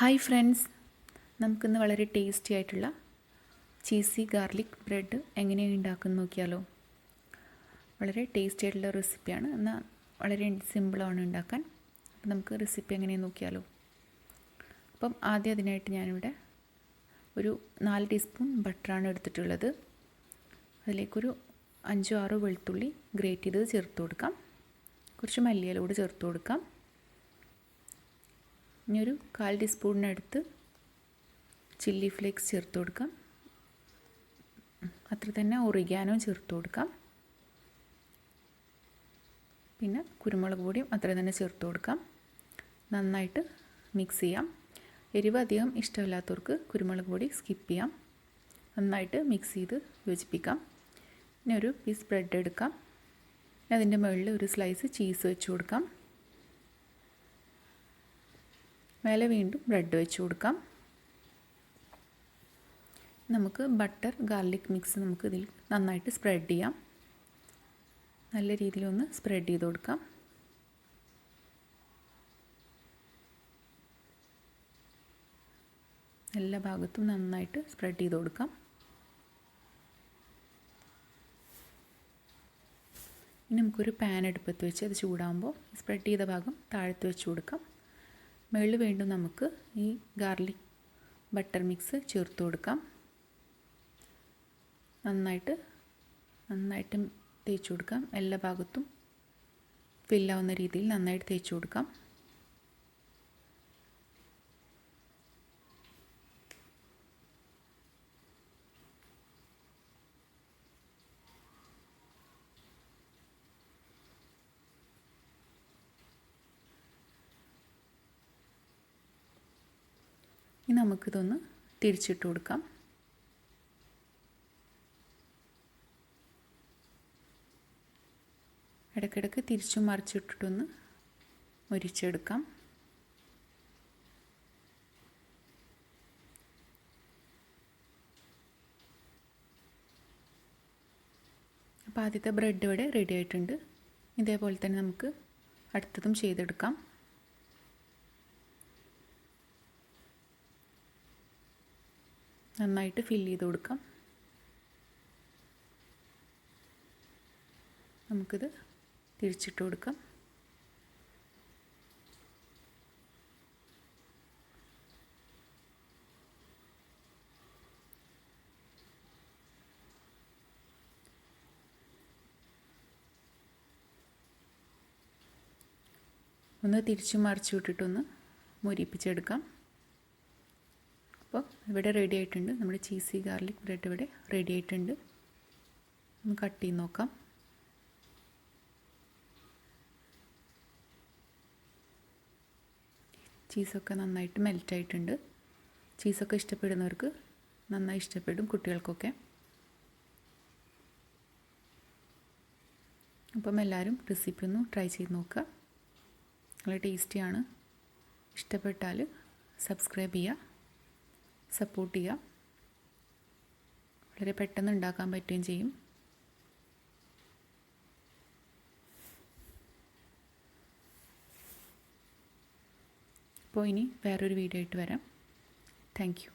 Hi friends, നമുക്കിന്ന് വളരെ tasty ആയിട്ടുള്ള ചീസി ഗാർലിക് ബ്രെഡ് എങ്ങനെയാണ് ഉണ്ടാക്കുന്നത് നോക്കിയാലോ. വളരെ ടേസ്റ്റി ആയിട്ടുള്ള റെസിപ്പിയാണ്, എന്നാൽ വളരെ സിമ്പിളാണ് ഉണ്ടാക്കാൻ. അപ്പം നമുക്ക് റെസിപ്പി എങ്ങനെയാണ് നോക്കിയാലോ. അപ്പം ആദ്യം അതിനായിട്ട് ഞാനിവിടെ ഒരു 4 ടീസ്പൂൺ ബട്ടറാണ് എടുത്തിട്ടുള്ളത്. അതിലേക്കൊരു 5-6 വെളുത്തുള്ളി ഗ്രേറ്റ് ചെയ്ത് ചേർത്ത് കൊടുക്കാം. കുറച്ച് മല്ലിയില കൂടി ചേർത്ത് കൊടുക്കാം. ഇനി ഒരു 1/4 ടീസ്പൂണിനടുത്ത് ചില്ലി ഫ്ലേക്സ് ചേർത്ത് കൊടുക്കാം. അത്ര തന്നെ ഒറിഗാനോ ചേർത്ത് കൊടുക്കാം. പിന്നെ കുരുമുളക് പൊടിയും അത്ര തന്നെ ചേർത്ത് കൊടുക്കാം. നന്നായിട്ട് മിക്സ് ചെയ്യാം. എരിവ് അധികം ഇഷ്ടമില്ലാത്തവർക്ക് കുരുമുളക് പൊടി സ്കിപ്പ് ചെയ്യാം. നന്നായിട്ട് മിക്സ് ചെയ്ത് യോജിപ്പിക്കാം. ഇനി ഒരു പീസ് ബ്രെഡ് എടുക്കാം. അതിൻ്റെ മുകളിൽ ഒരു സ്ലൈസ് ചീസ് വെച്ച് കൊടുക്കാം. മേലെ വീണ്ടും ബ്രെഡ് വെച്ച് കൊടുക്കാം. നമുക്ക് ബട്ടർ ഗാർലിക് മിക്സ് നമുക്ക് ഇതിൽ നന്നായിട്ട് സ്പ്രെഡ് ചെയ്യാം. നല്ല രീതിയിലൊന്ന് സ്പ്രെഡ് ചെയ്ത് കൊടുക്കാം. എല്ലാ ഭാഗത്തും നന്നായിട്ട് സ്പ്രെഡ് ചെയ്ത് കൊടുക്കാം. ഇനി നമുക്കൊരു പാൻ അടുപ്പത്ത് വെച്ച് അത് ചൂടാകുമ്പോൾ സ്പ്രെഡ് ചെയ്ത ഭാഗം താഴത്ത് വെച്ച് കൊടുക്കാം. മുകളിൽ വീണ്ടും നമുക്ക് ഈ ഗാർലിക് ബട്ടർ മിക്സ് ചേർത്ത് കൊടുക്കാം. നന്നായിട്ട് തേച്ച് കൊടുക്കാം. എല്ലാ ഭാഗത്തും ഫില്ലാവുന്ന രീതിയിൽ നന്നായിട്ട് തേച്ച് കൊടുക്കാം. ഇനി നമുക്കിതൊന്ന് തിരിച്ചിട്ട് കൊടുക്കാം. ഇടയ്ക്കിടയ്ക്ക് തിരിച്ചും മറിച്ചിട്ടിട്ടൊന്ന് മൊരിച്ചെടുക്കാം. അപ്പോൾ ആദ്യത്തെ ബ്രെഡ് ഇവിടെ റെഡി ആയിട്ടുണ്ട്. ഇതേപോലെ തന്നെ നമുക്ക് അടുത്തതും ചെയ്തെടുക്കാം. നന്നായിട്ട് ഫില്ല് ചെയ്ത് കൊടുക്കാം. നമുക്കിത് തിരിച്ചിട്ട് കൊടുക്കാം. ഒന്ന് തിരിച്ചു മറിച്ച് വിട്ടിട്ടൊന്ന് മൊരിപ്പിച്ചെടുക്കാം. അപ്പോൾ ഇവിടെ റെഡി ആയിട്ടുണ്ട്. നമ്മുടെ ചീസി ഗാർലിക് ബ്രെഡ് ഇവിടെ റെഡി ആയിട്ടുണ്ട്. ഒന്ന് കട്ട് ചെയ്ത് നോക്കാം. ചീസൊക്കെ നന്നായിട്ട് മെൽറ്റായിട്ടുണ്ട്. ചീസൊക്കെ ഇഷ്ടപ്പെടുന്നവർക്ക് നന്നായി ഇഷ്ടപ്പെടും, കുട്ടികൾക്കൊക്കെ. അപ്പം എല്ലാവരും റെസിപ്പി ഒന്ന് ട്രൈ ചെയ്ത് നോക്കുക. നല്ല ടേസ്റ്റിയാണ്. ഇഷ്ടപ്പെട്ടാൽ സബ്സ്ക്രൈബ് ചെയ്യുക, സപ്പോർട്ട് ചെയ്യുക. വളരെ പെട്ടെന്ന് ഉണ്ടാക്കാൻ പറ്റുകയും ചെയ്യും. അപ്പോൾ ഇനി വേറൊരു വീഡിയോ ആയിട്ട് വരാം. Thank you.